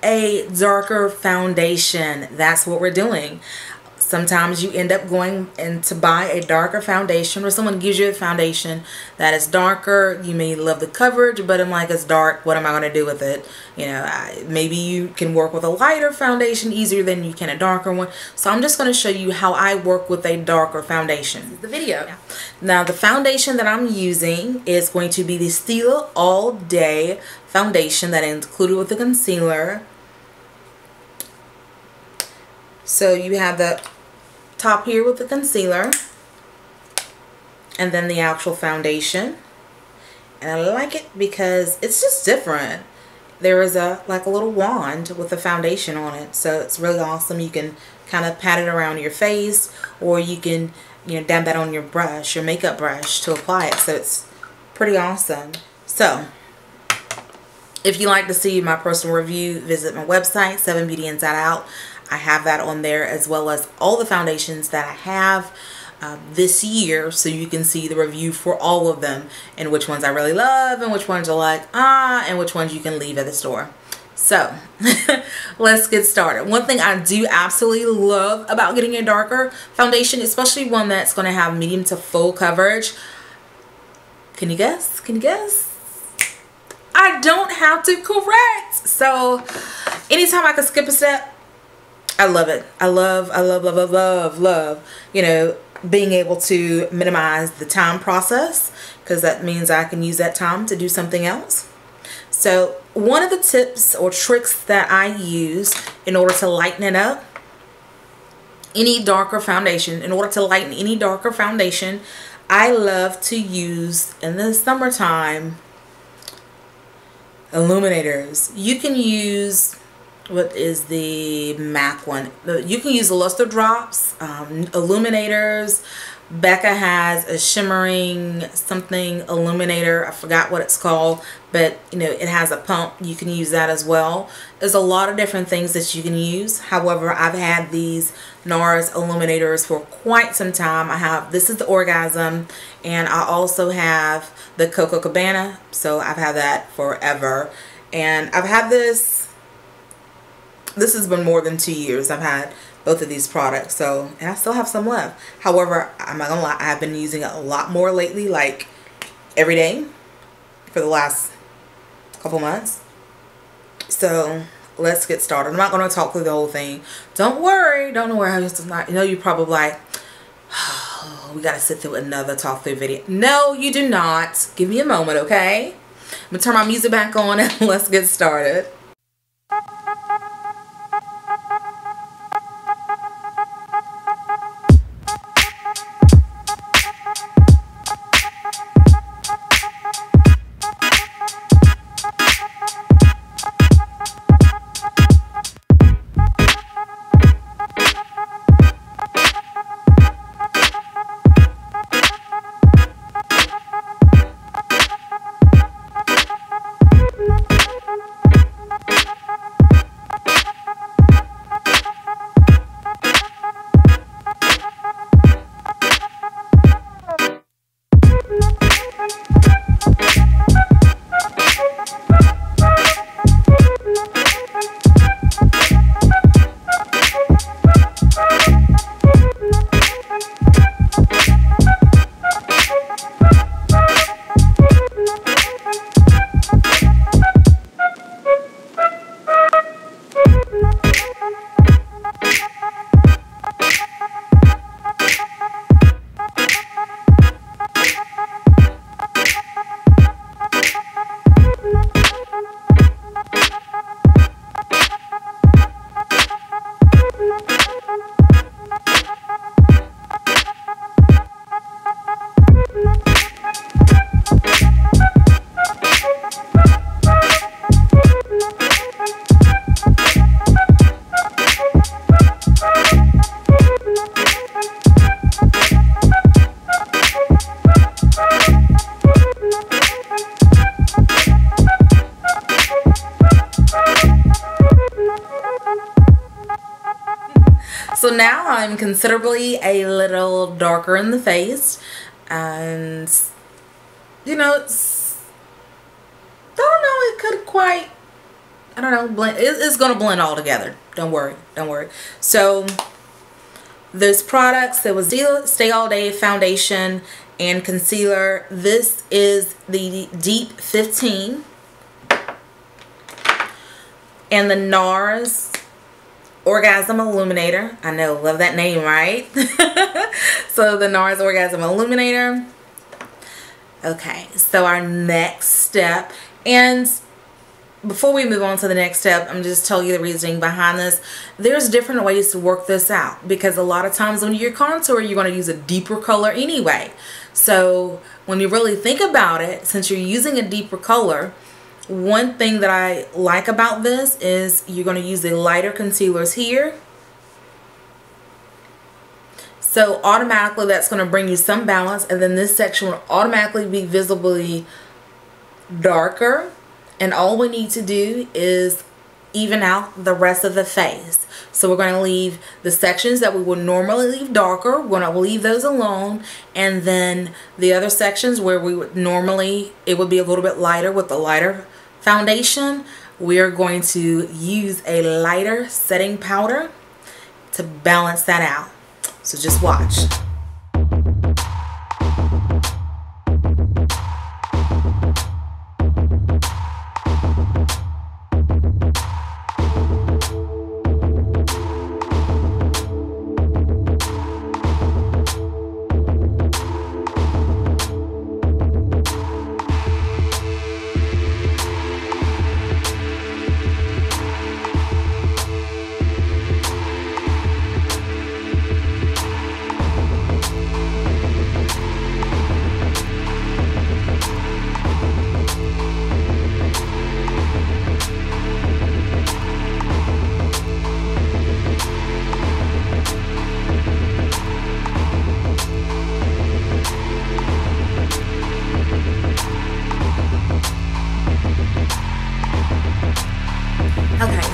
a darker foundation. That's what we're doing. Sometimes you end up going in to buy a darker foundation, or someone gives you a foundation that is darker. You may love the coverage, but I'm like, it's dark. What am I going to do with it? You know, maybe you can work with a lighter foundation easier than you can a darker one. So I'm just going to show you how I work with a darker foundation. This is the video. Yeah. Now the foundation that I'm using is going to be the Stila All Day foundation that is included with the concealer. So you have the top here with the concealer and then the actual foundation, and I like it because it's just different. There is like a little wand with a foundation on it, so it's really awesome. You can kind of pat it around your face, or you can, you know, dab that on your brush, your makeup brush, to apply it. So it's pretty awesome. So if you like to see my personal review, visit my website, 7Beauty Inside Out. I have that on there, as well as all the foundations that I have this year, so you can see the review for all of them and which ones I really love and which ones are like and which ones you can leave at the store. So let's get started. One thing I do absolutely love about getting a darker foundation, especially one that's going to have medium to full coverage. Can you guess? Can you guess? I don't have to correct. So anytime I can skip a step, I love it. I love, you know, being able to minimize the time process, because that means I can use that time to do something else. So one of the tips or tricks that I use in order to lighten it up, any darker foundation, I love to use, in the summertime, illuminators. You can use, what is the MAC one? You can use luster drops, illuminators. Becca has a shimmering something illuminator. I forgot what it's called, but you know, it has a pump. You can use that as well. There's a lot of different things that you can use. However, I've had these NARS illuminators for quite some time. I have, this is the Orgasm, and I also have the Coco Cabana. So I've had that forever, and I've had this has been more than 2 years. I've had both of these products, so, and I still have some left. However, I'm not gonna lie, I've been using it a lot more lately, like every day for the last couple months. So let's get started. I'm not gonna talk through the whole thing. Don't worry, I just not, you know, you're probably like, oh, we gotta sit through another talk through video. No, you do not. Give me a moment, okay? I'm gonna turn my music back on and let's get started. So now I'm considerably a little darker in the face, and you know, it's, I don't know, it could quite I don't know, blend. It's gonna blend all together. Don't worry, don't worry. So those products, there was Stay All Day foundation and concealer. This is the Deep 15 and the NARS Orgasm Illuminator. I know, love that name, right? So the NARS Orgasm Illuminator. Okay, so our next step, and before we move on to the next step, I'm just telling you the reasoning behind this. There's different ways to work this out, because a lot of times when you're contour, you're going to use a deeper color anyway. So when you really think about it, since you're using a deeper color, one thing that I like about this is you're going to use the lighter concealers here. So automatically that's going to bring you some balance, and then this section will automatically be visibly darker. And all we need to do is even out the rest of the face. So we're going to leave the sections that we would normally leave darker. We're going to leave those alone. And then the other sections where we would normally, it would be a little bit lighter with the lighter foundation, we are going to use a lighter setting powder to balance that out. So just watch.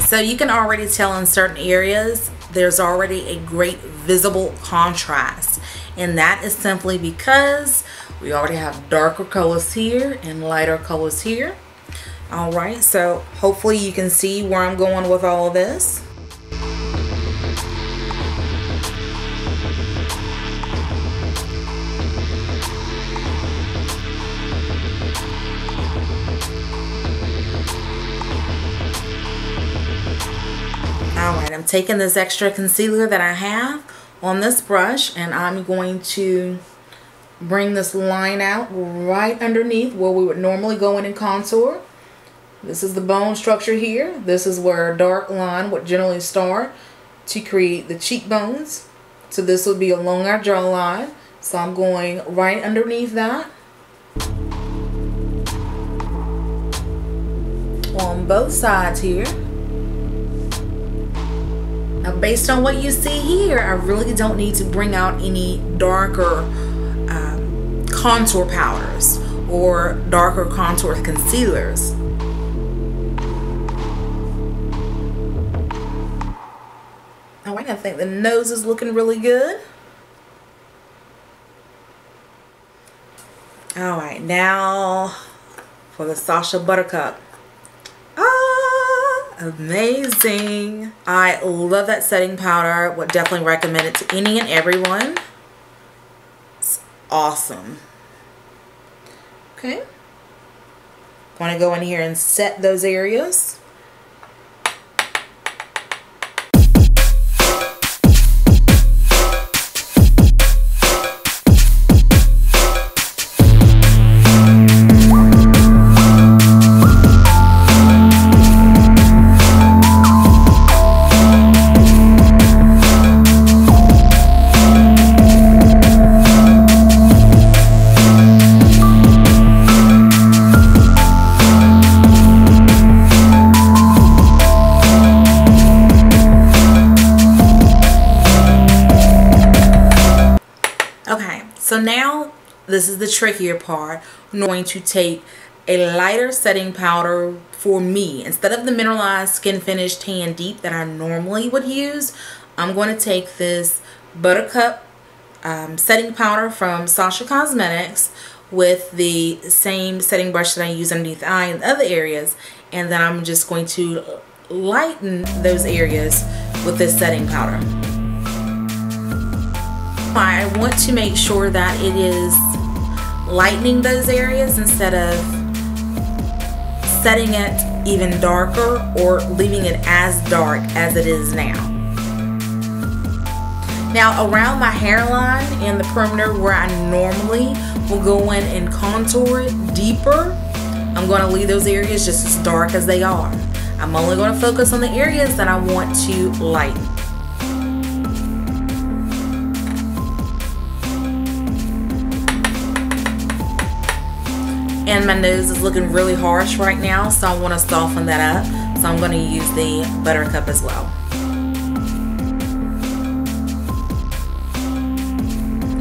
So you can already tell in certain areas there's already a great visible contrast, and that is simply because we already have darker colors here and lighter colors here. Alright, so hopefully you can see where I'm going with all of this. Alright, I'm taking this extra concealer that I have on this brush, and I'm going to bring this line out right underneath where we would normally go in and contour. This is the bone structure here. This is where a dark line would generally start to create the cheekbones. So this would be along our jawline. So I'm going right underneath that on both sides here. Now, based on what you see here, I really don't need to bring out any darker contour powders or darker contour concealers. Alright, I think the nose is looking really good. Alright, now for the Sacha Buttercup. Amazing. I love that setting powder. Would definitely recommend it to any and everyone. It's awesome. Okay. Want to go in here and set those areas. So now this is the trickier part. I'm going to take a lighter setting powder for me. Instead of the mineralized skin finish tan deep that I normally would use, I'm going to take this Buttercup setting powder from Sacha Cosmetics with the same setting brush that I use underneath the eye and the other areas, and then I'm just going to lighten those areas with this setting powder. I want to make sure that it is lightening those areas instead of setting it even darker or leaving it as dark as it is now. Now around my hairline and the perimeter where I normally will go in and contour it deeper, I'm going to leave those areas just as dark as they are. I'm only going to focus on the areas that I want to lighten. And my nose is looking really harsh right now, so I want to soften that up. So I'm going to use the Buttercup as well.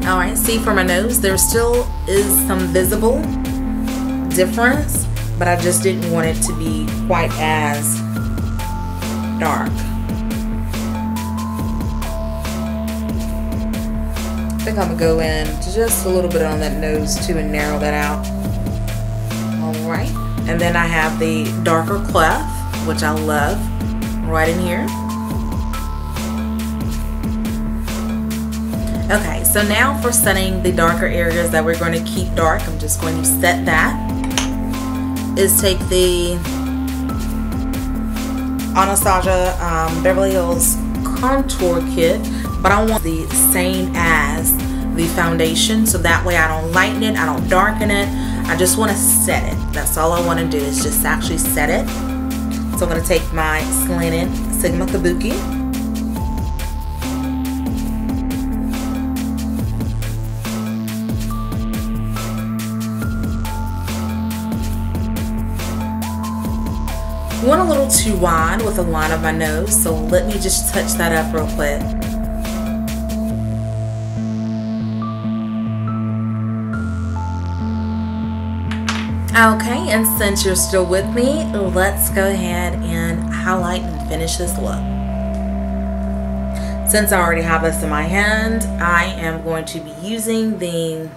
Alright, see, for my nose there still is some visible difference, but I just didn't want it to be quite as dark. I think I'm going to go in just a little bit on that nose too and narrow that out. Alright, and then I have the darker cleft, which I love, right in here. Okay, so now for setting the darker areas that we're going to keep dark, I'm just going to set that. Is take the Anastasia Beverly Hills Contour Kit, but I want the same as the foundation, so that way I don't lighten it, I don't darken it. I just want to set it. That's all I want to do, is just actually set it. So I'm going to take my slanted Sigma Kabuki. Went a little too wide with the line of my nose, so let me just touch that up real quick. Okay, and since you're still with me, let's go ahead and highlight and finish this look. Since I already have this in my hand, I am going to be using the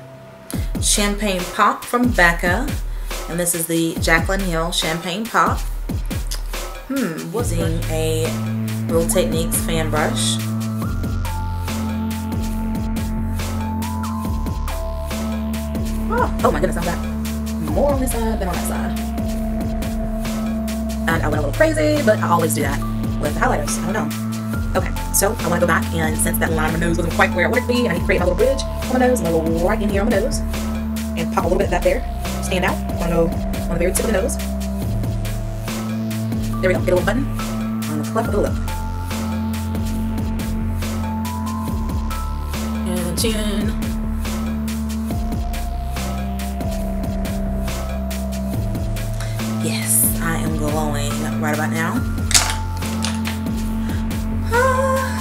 Champagne Pop from Becca, and this is the Jaclyn Hill Champagne Pop. Using a Real Techniques fan brush. Oh my goodness, I'm back. More on this side than on that side. And I went a little crazy, but I always do that with highlighters. I don't know. Okay, so I want to go back, and since that line on my nose wasn't quite where I wanted it to be, and I need to create my little bridge on my nose, I'm going to go right in here on my nose and pop a little bit of that there. Stand out. I'm going to go on the very tip of the nose. There we go. Get a little button on the cleft of the lip. And chin. Yes, I am glowing right about now.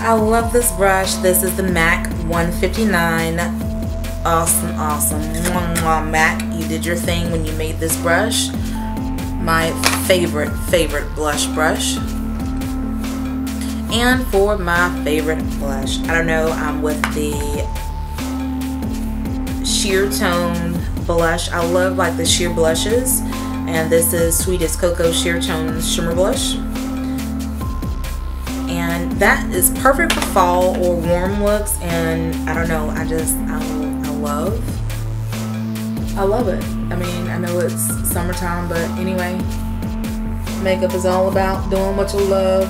I love this brush. This is the MAC 159. Awesome, awesome. Mwah, mwah, MAC, you did your thing when you made this brush. My favorite blush brush. And for my favorite blush, I don't know, I'm with the sheer tone blush. I love like the sheer blushes, and this is Sweet as Cocoa Sheer Tone Shimmer Blush. And that is perfect for fall or warm looks, and I don't know, I love it. I mean, I know it's summertime, but anyway, makeup is all about doing what you love.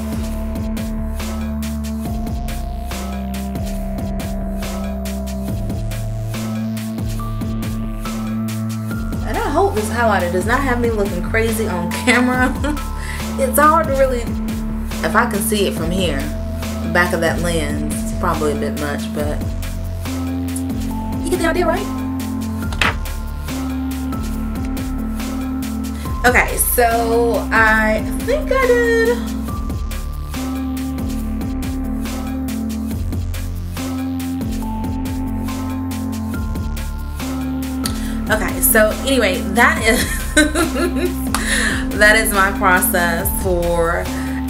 And I hope this highlighter does not have me looking crazy on camera. It's hard to really, if I can see it from here, the back of that lens, it's probably a bit much, but you get the idea, right? Okay, so I think I did. Okay, so anyway, that is my process for,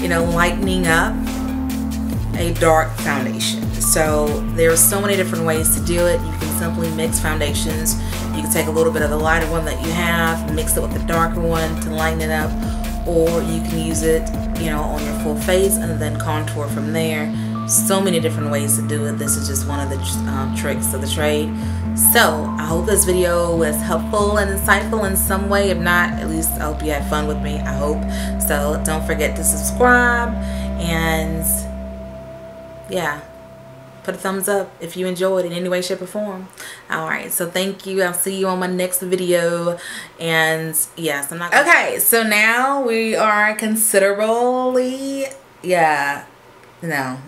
you know, lightening up a dark foundation. So there's so many different ways to do it. You can simply mix foundations. You can take a little bit of the lighter one that you have, mix it with the darker one to lighten it up, or you can use it, you know, on your full face and then contour from there. So many different ways to do it. This is just one of the tricks of the trade. So I hope this video was helpful and insightful in some way. If not, at least I hope you had fun with me. I hope so. Don't forget to subscribe, and yeah, put a thumbs up if you enjoyed in any way, shape, or form. Alright, so thank you. I'll see you on my next video. And yes, I'm not okay, so now we are considerably, yeah, no